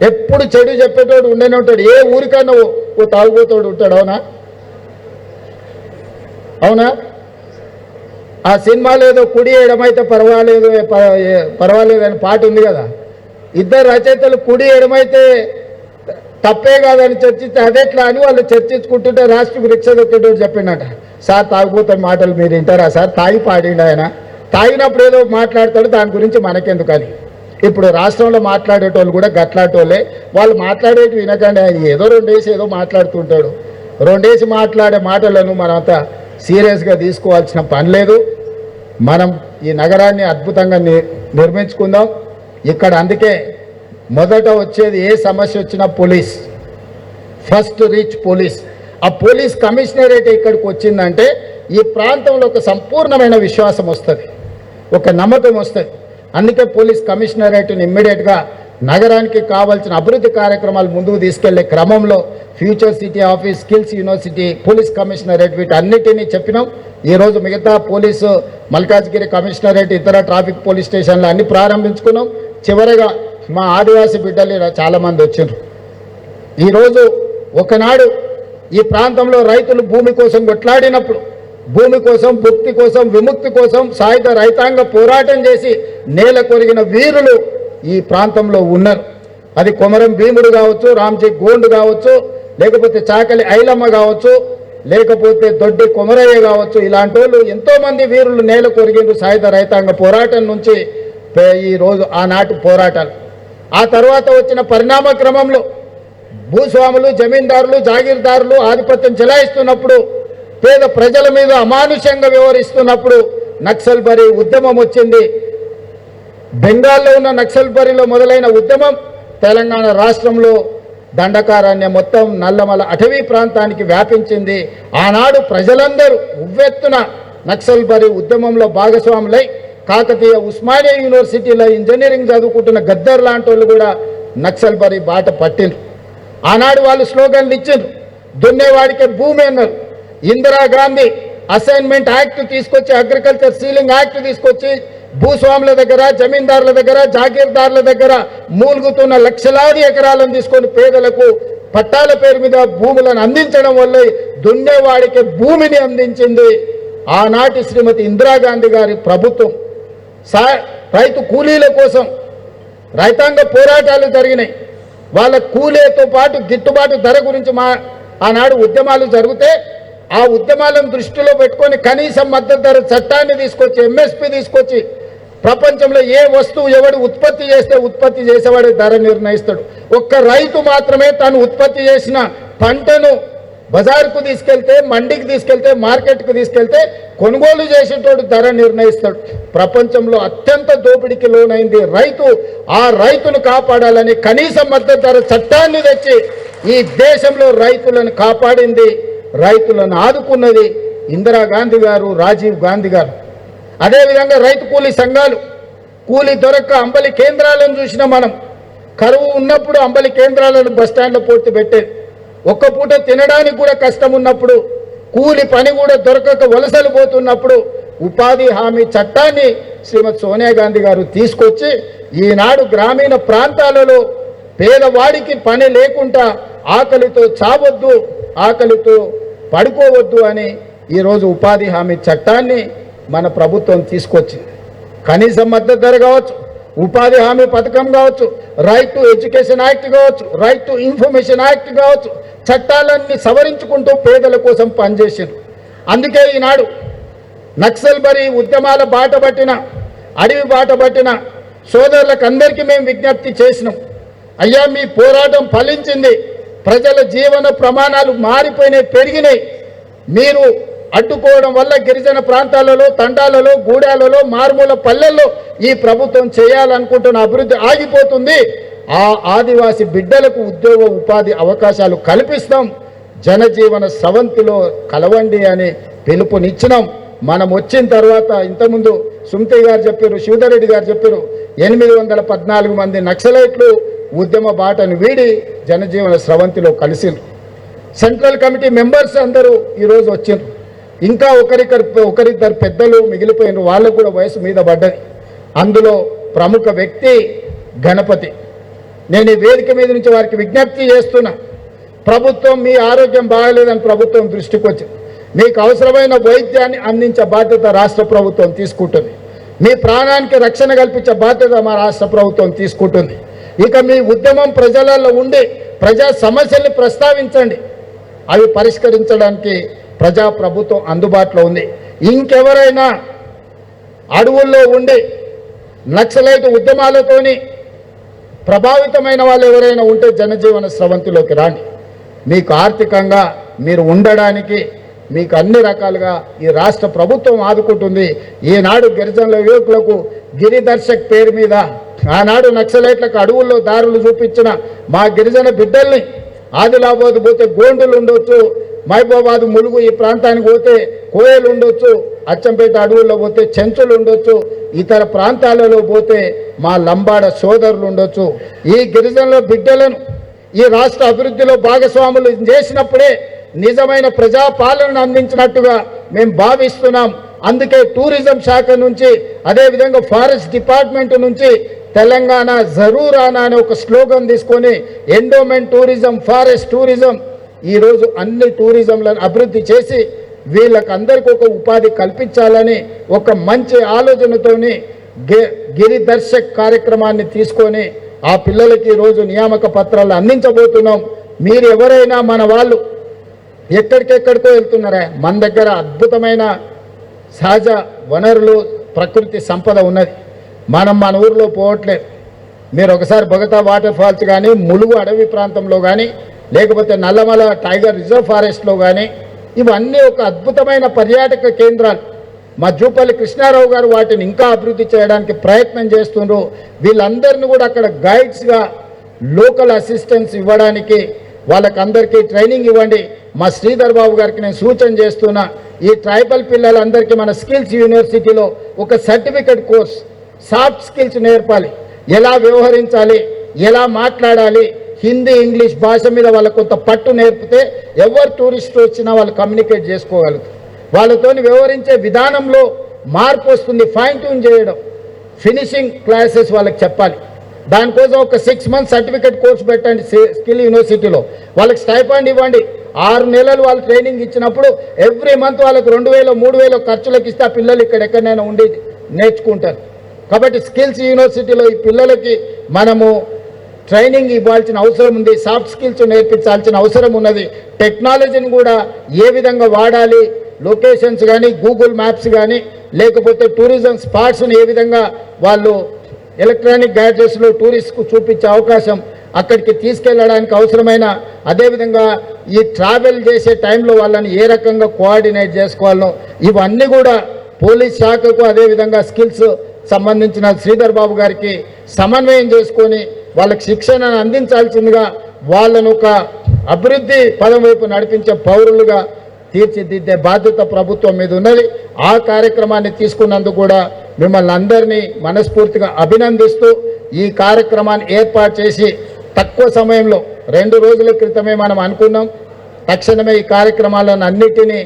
ఎప్పుడు చెడు చెప్పేటోడు ఉండనే ఉంటాడు. ఏ ఊరికన్నా ఓ తాగుబోతోడు ఉంటాడు. అవునా? ఆ సినిమాలో ఏదో కుడి ఎడమైతే పర్వాలేదు అని పాట ఉంది కదా. 2 రచయితలు కుడి ఎడమైతే తప్పే కాదని చర్చిస్తే అదెట్లా అని వాళ్ళు చర్చించుకుంటుంటే రాష్ట్రకు రిక్ష దొక్కేటోడు చెప్పిండట, సార్ తాగుబోతున్న మాటలు మీరు వింటారా సార్? తాగి పాడిండు ఆయన. తాగినప్పుడు ఏదో మాట్లాడతాడు, దాని గురించి మనకెందుకని. ఇప్పుడు రాష్ట్రంలో మాట్లాడేటోళ్ళు కూడా గట్లాటోళ్ళే. వాళ్ళు మాట్లాడేటి వినకండి. ఆయన ఏదో 2 వేసి ఏదో మాట్లాడుతుంటాడు. 2 వేసి మాట్లాడే మాటలను మనంతా సీరియస్గా తీసుకోవాల్సిన పని లేదు. మనం ఈ నగరాన్ని అద్భుతంగా నిర్మించుకుందాం. ఇక్కడ అందుకే మొదట వచ్చేది ఏ సమస్య వచ్చినా పోలీస్, ఫస్ట్ రీచ్ పోలీస్. ఆ పోలీస్ కమిషనరేట్ ఇక్కడికి వచ్చిందంటే ఈ ప్రాంతంలో ఒక సంపూర్ణమైన విశ్వాసం వస్తుంది, ఒక నమ్మకం వస్తుంది. అందుకే పోలీస్ కమిషనరేట్ని ఇమ్మీడియట్గా నగరానికి కావాల్సిన అభివృద్ధి కార్యక్రమాలు ముందుకు తీసుకెళ్లే క్రమంలో future city office, skills university, police commissionerate వీటన్నిటినీ చెప్పినాం. ఈరోజు మిగతా పోలీసు మల్కాజ్గిరి కమిషనరేట్, ఇతర ట్రాఫిక్ పోలీస్ స్టేషన్లు అన్ని ప్రారంభించుకున్నాం. చివరగా మా ఆదివాసీ బిడ్డలు చాలామంది వచ్చారు. ఈరోజు ఒకనాడు ఈ ప్రాంతంలో రైతులు భూమి కోసం కొట్లాడినప్పుడు, భూమి కోసం, భుక్తి కోసం, విముక్తి కోసం సాయుధ రైతాంగ పోరాటం చేసి నేల కొరిగిన వీరులు ఈ ప్రాంతంలో ఉన్నారు. అది కొమరం భీముడు కావచ్చు, రామ్జీ గోండు కావచ్చు, లేకపోతే చాకలి ఐలమ్మ కావచ్చు, లేకపోతే దొడ్డి కొమరయ్య కావచ్చు. ఇలాంటి వాళ్ళు ఎంతోమంది వీరులు నేల కొరిగిండ్రు సాయుధ రైతాంగ పోరాటం నుంచి. ఈరోజు ఆనాటి పోరాటాలు, ఆ తర్వాత వచ్చిన పరిణామ క్రమంలో భూస్వాములు, జమీందారులు, జాగీర్దారులు ఆధిపత్యం చెలాయిస్తున్నప్పుడు, పేద ప్రజల మీద అమానుషంగా వ్యవహరిస్తున్నప్పుడు నక్సల్బరీ ఉద్యమం వచ్చింది. బెంగాల్లో ఉన్న నక్సల్బరీలో మొదలైన ఉద్యమం తెలంగాణ రాష్ట్రంలో దండకారణ్య మొత్తం నల్లమల అటవీ ప్రాంతానికి వ్యాపించింది. ఆనాడు ప్రజలందరూ ఉవ్వెత్తున నక్సల్బరీ ఉద్యమంలో భాగస్వాములై కాకతీయ ఉస్మానియా యూనివర్సిటీలో ఇంజనీరింగ్ చదువుకుంటున్న గద్దర్ లాంటి వాళ్ళు కూడా నక్సల్ బరి బాట పట్టిండ్రు. ఆనాడు వాళ్ళు స్లోగన్లు ఇచ్చిండ్రు, దున్నేవాడికే భూమి అన్నారు. ఇందిరాగాంధీ అసైన్మెంట్ యాక్ట్ తీసుకొచ్చి, అగ్రికల్చర్ సీలింగ్ యాక్ట్ తీసుకొచ్చి భూస్వాముల దగ్గర, జమీందారుల దగ్గర, జాగీర్దారుల దగ్గర మూలుగుతున్న లక్షలాది ఎకరాలను తీసుకొని పేదలకు పట్టాల పేరు మీద భూములను అందించడం వల్ల దున్నేవాడికి భూమిని అందించింది ఆనాటి శ్రీమతి ఇందిరాగాంధీ గారి ప్రభుత్వం. రైతు కూలీల కోసం రైతాంగ పోరాటాలు జరిగినాయి. వాళ్ళ కూలీతో పాటు గిట్టుబాటు ధర గురించి ఆనాడు ఉద్యమాలు జరిగితే ఆ ఉద్యమాలను దృష్టిలో పెట్టుకొని కనీస మద్దతు ధర చట్టాన్ని తీసుకొచ్చి, ఎంఎస్పి తీసుకొచ్చి, ప్రపంచంలో ఏ వస్తువు ఎవడు ఉత్పత్తి చేస్తే ఉత్పత్తి చేసేవాడే ధర నిర్ణయిస్తాడు. ఒక్క రైతు మాత్రమే తాను ఉత్పత్తి చేసిన పంటను బజార్కు తీసుకెళ్తే, మండికి తీసుకెళ్తే, మార్కెట్కు తీసుకెళ్తే కొనుగోలు చేసేటోడు ధర నిర్ణయిస్తాడు. ప్రపంచంలో అత్యంత దోపిడీకి లోనైంది రైతు. ఆ రైతును కాపాడాలని కనీస మద్దతు ధర చట్టాన్ని తెచ్చి ఈ దేశంలో రైతులను కాపాడింది, రైతులను ఆదుకున్నది ఇందిరాగాంధీ గారు, రాజీవ్ గాంధీ గారు. అదేవిధంగా రైతు కూలీ సంఘాలు, కూలీ దొరక్క అంబలి కేంద్రాలను చూసినా మనం. కరువు ఉన్నప్పుడు అంబలి కేంద్రాలను బస్టాండ్లో పూర్తి పెట్టేది. ఒక్క పూట తినడానికి కూడా కష్టం ఉన్నప్పుడు, కూలి పని కూడా దొరకక వలసలు పోతున్నప్పుడు ఉపాధి హామీ చట్టాన్ని శ్రీమతి సోనియా గాంధీ గారు తీసుకొచ్చి ఈనాడు గ్రామీణ ప్రాంతాలలో పేదవాడికి పని లేకుండా ఆకలితో చావద్దు, ఆకలితో పడుకోవద్దు అని ఈరోజు ఉపాధి హామీ చట్టాన్ని మన ప్రభుత్వం తీసుకొచ్చింది. కనీస మద్దతు ధర కావచ్చు, ఉపాధి హామీ పథకం కావచ్చు, రైట్ టు ఎడ్యుకేషన్ యాక్ట్ కావచ్చు, రైట్ టు ఇన్ఫర్మేషన్ యాక్ట్ కావచ్చు, చట్టాలన్నీ సవరించుకుంటూ పేదల కోసం పనిచేసారు. అందుకే ఈనాడు నక్సల్ బరి ఉద్యమాల బాట పట్టిన, అడవి బాట పట్టిన సోదరులకు అందరికీ మేము విజ్ఞప్తి చేసినాం. అయ్యా, మీ పోరాటం ఫలించింది, ప్రజల జీవన ప్రమాణాలు మారిపోయినాయి, పెరిగినాయి. మీరు అడ్డుకోవడం వల్ల గిరిజన ప్రాంతాలలో, తండాలలో, గూడాలలో, మారుమూల పల్లెల్లో ఈ ప్రభుత్వం చేయాలనుకుంటున్న అభివృద్ధి ఆగిపోతుంది. ఆ ఆదివాసి బిడ్డలకు ఉద్యోగ ఉపాధి అవకాశాలు కల్పిస్తాం, జనజీవన స్రవంతిలో కలవండి అని పిలుపునిచ్చినాం. మనం వచ్చిన తర్వాత ఇంతకుముందు సుమతి గారు చెప్పారు, శివధర్ రెడ్డి గారు చెప్పారు, 814 మంది నక్సలైట్లు ఉద్యమ బాటను వీడి జనజీవన స్రవంతిలో కలిసిండ్రు. సెంట్రల్ కమిటీ మెంబర్స్ అందరూ ఈరోజు వచ్చిండ్రు. ఇంకా ఒకరిద్దరు పెద్దలు మిగిలిపోయినారు, వాళ్ళకు కూడా వయసు మీద పడ్డది. అందులో ప్రముఖ వ్యక్తి గణపతి. నేను ఈ వేదిక మీద నుంచి వారికి విజ్ఞప్తి చేస్తున్నా, ప్రభుత్వం మీ ఆరోగ్యం బాగలేదని ప్రభుత్వం దృష్టికి వచ్చింది. మీకు అవసరమైన వైద్యాన్ని అందించే బాధ్యత రాష్ట్ర ప్రభుత్వం తీసుకుంటుంది. మీ ప్రాణానికి రక్షణ కల్పించే బాధ్యత మా రాష్ట్ర ప్రభుత్వం తీసుకుంటుంది. ఇక మీ ఉద్యమం ప్రజలలో ఉండి ప్రజా సమస్యల్ని ప్రస్తావించండి, అవి పరిష్కరించడానికి ప్రజా ప్రభుత్వం అందుబాటులో ఉంది. ఇంకెవరైనా అడవుల్లో ఉండి నక్సలైట్ ఉద్యమాలతోని ప్రభావితమైన వాళ్ళు ఎవరైనా ఉంటే జనజీవన స్రవంతిలోకి రాండి. మీకు ఆర్థికంగా మీరు ఉండడానికి మీకు అన్ని రకాలుగా ఈ రాష్ట్ర ప్రభుత్వం ఆదుకుంటుంది. ఈనాడు గిరిజనుల యువకులకు గిరిదర్శక్ పేరు మీద ఆనాడు నక్సలైట్లకు అడవుల్లో దారులు చూపించిన మా గిరిజన బిడ్డల్ని ఆదిలాబాద్ పోతే గోండులు ఉండొచ్చు, మహబూబాబాద్ ములుగు ఈ ప్రాంతానికి పోతే కోయలు ఉండొచ్చు, అచ్చంపేట అడవుల్లో పోతే చెంచులు ఉండొచ్చు, ఇతర ప్రాంతాలలో పోతే మా లంబాడ సోదరులు ఉండొచ్చు. ఈ గిరిజనుల బిడ్డలను ఈ రాష్ట్ర అభివృద్ధిలో భాగస్వాములు చేసినప్పుడే నిజమైన ప్రజాపాలనను అందించినట్టుగా మేము భావిస్తున్నాం. అందుకే టూరిజం శాఖ నుంచి, అదేవిధంగా ఫారెస్ట్ డిపార్ట్మెంట్ నుంచి తెలంగాణ జరూర్ ఆనా అనే ఒక స్లోగన్ తీసుకొని ఎండోమెంట్ టూరిజం, ఫారెస్ట్ టూరిజం, ఈరోజు అన్ని టూరిజంలను అభివృద్ధి చేసి వీళ్ళకందరికీ ఒక ఉపాధి కల్పించాలని ఒక మంచి ఆలోచనతోని గిరిదర్శక్ కార్యక్రమాన్ని తీసుకొని ఆ పిల్లలకి ఈరోజు నియామక పత్రాలు అందించబోతున్నాం. మీరు ఎవరైనా మన వాళ్ళు ఎక్కడికెక్కడికో వెళ్తున్నారా, మన దగ్గర అద్భుతమైన సహజ వనరులు, ప్రకృతి సంపద ఉన్నది. మనం మన ఊరిలో పోవట్లేదు. మీరు ఒకసారి బొగతా వాటర్ ఫాల్స్ కానీ, ములుగు అడవి ప్రాంతంలో కానీ, లేకపోతే నల్లమల టైగర్ రిజర్వ్ ఫారెస్ట్లో కానీ, ఇవన్నీ ఒక అద్భుతమైన పర్యాటక కేంద్రాలు. మా జూపల్లి కృష్ణారావు గారు వాటిని ఇంకా అభివృద్ధి చేయడానికి ప్రయత్నం చేస్తున్నారు. వీళ్ళందరినీ కూడా అక్కడ గైడ్స్గా లోకల్ అసిస్టెన్స్ ఇవ్వడానికి వాళ్ళకందరికీ ట్రైనింగ్ ఇవ్వండి. మా శ్రీధర్ బాబు గారికి నేను సూచన చేస్తున్నా, ఈ ట్రైబల్ పిల్లలందరికీ మన స్కిల్స్ యూనివర్సిటీలో ఒక సర్టిఫికెట్ కోర్స్ సాఫ్ట్ స్కిల్స్ నేర్పాలి. ఎలా వ్యవహరించాలి, ఎలా మాట్లాడాలి, హిందీ ఇంగ్లీష్ భాష మీద వాళ్ళకు కొంత పట్టు నేర్పితే ఎవరు టూరిస్ట్ వచ్చినా వాళ్ళు కమ్యూనికేట్ చేసుకోగలుగుతారు. వాళ్ళతోని వ్యవహరించే విధానంలో మార్పు వస్తుంది. ఫైన్ ట్యూన్ చేయడం, ఫినిషింగ్ క్లాసెస్ వాళ్ళకి చెప్పాలి. దానికోసం ఒక 6 months సర్టిఫికెట్ కోర్స్ పెట్టండి స్కిల్ యూనివర్సిటీలో. వాళ్ళకి స్టైఫండ్ ఇవ్వండి. 6 నెలలు వాళ్ళు ట్రైనింగ్ ఇచ్చినప్పుడు ఎవ్రీ మంత్ వాళ్ళకి 2000 3000 ఖర్చులకు ఇస్తే ఆ పిల్లలు ఇక్కడ ఎక్కడైనా ఉండి నేర్చుకుంటారు. కాబట్టి స్కిల్స్ యూనివర్సిటీలో ఈ పిల్లలకి మనము ట్రైనింగ్ ఇవ్వాల్సిన అవసరం ఉంది. సాఫ్ట్ స్కిల్స్ నేర్పించాల్సిన అవసరం ఉన్నది. టెక్నాలజీని కూడా ఏ విధంగా వాడాలి, లొకేషన్స్ కానీ గూగుల్ మ్యాప్స్ కానీ లేకపోతే టూరిజం స్పాట్స్ని ఏ విధంగా వాళ్ళు ఎలక్ట్రానిక్ గ్యాడ్జెట్స్లో టూరిస్ట్కు చూపించే అవకాశం, అక్కడికి తీసుకెళ్ళడానికి అవసరమైన, అదేవిధంగా ఈ ట్రావెల్ చేసే టైంలో వాళ్ళని ఏ రకంగా కోఆర్డినేట్ చేసుకోవాలో ఇవన్నీ కూడా పోలీస్ శాఖకు అదేవిధంగా స్కిల్స్ సంబంధించిన శ్రీధర్ బాబు గారికి సమన్వయం చేసుకొని వాళ్ళకి శిక్షణను అందించాల్సిందిగా వాళ్ళను ఒక అభివృద్ధి పదం వైపు నడిపించే పౌరులుగా తీర్చిదిద్దే బాధ్యత ప్రభుత్వం మీద ఉన్నది. ఆ కార్యక్రమాన్ని తీసుకున్నందుకు కూడా మిమ్మల్ని అందరినీ మనస్ఫూర్తిగా అభినందిస్తూ ఈ కార్యక్రమాన్ని ఏర్పాటు చేసి తక్కువ సమయంలో 2 రోజుల క్రితమే మనం అనుకున్నాం. తక్షణమే ఈ కార్యక్రమాలను అన్నిటినీ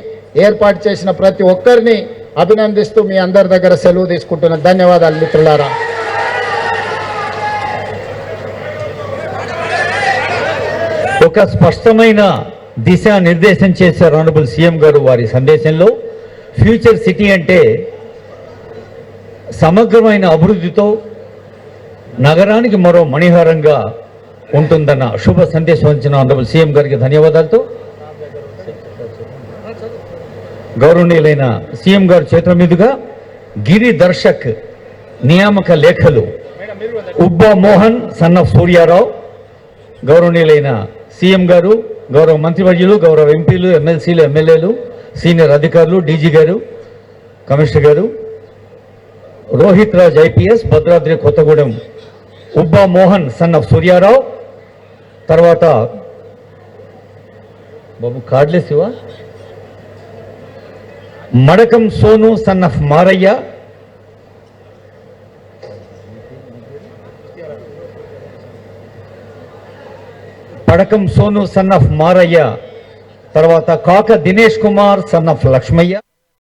ఏర్పాటు చేసిన ప్రతి ఒక్కరిని అభినందిస్తూ మీ అందరి దగ్గర సెలవు తీసుకుంటున్నాను. ధన్యవాదాలు మిత్రులారా. ఒక స్పష్టమైన దిశానిర్దేశం చేశారు ఆనరబుల్ సీఎం గారు వారి సందేశంలో. ఫ్యూచర్ సిటీ అంటే సమగ్రమైన అభివృద్ధితో నగరానికి మరో మణిహారంగా ఉంటుందన్న శుభ సందేశం ఇచ్చిన ఆనరబుల్ సీఎం గారికి ధన్యవాదాలతో గౌరవనీయులైన సీఎం గారు చేతుల మీదుగా గిరి దర్శక్ నియామక లేఖలు ఉబ్బా మోహన్ సన్ ఆఫ్ సూర్యారావు, గౌరవనీయులైన సీఎం గారు, గౌరవ మంత్రివర్యులు, గౌరవ ఎంపీలు, ఎమ్మెల్సీలు, ఎమ్మెల్యేలు, సీనియర్ అధికారులు, డీజీ గారు, కమిషనర్ గారు, Rohit Raj IPS, Bhadradri Kothagudem Ubba Mohan son of Suryarao, తర్వాత బాబు కార్డ్లెసివా Madakam Sonu son of Maraiah, Padakam Sonu son of Maraiah, తర్వాత కాక దినేష్ కుమార్ సన్ ఆఫ్ లక్ష్మయ్య.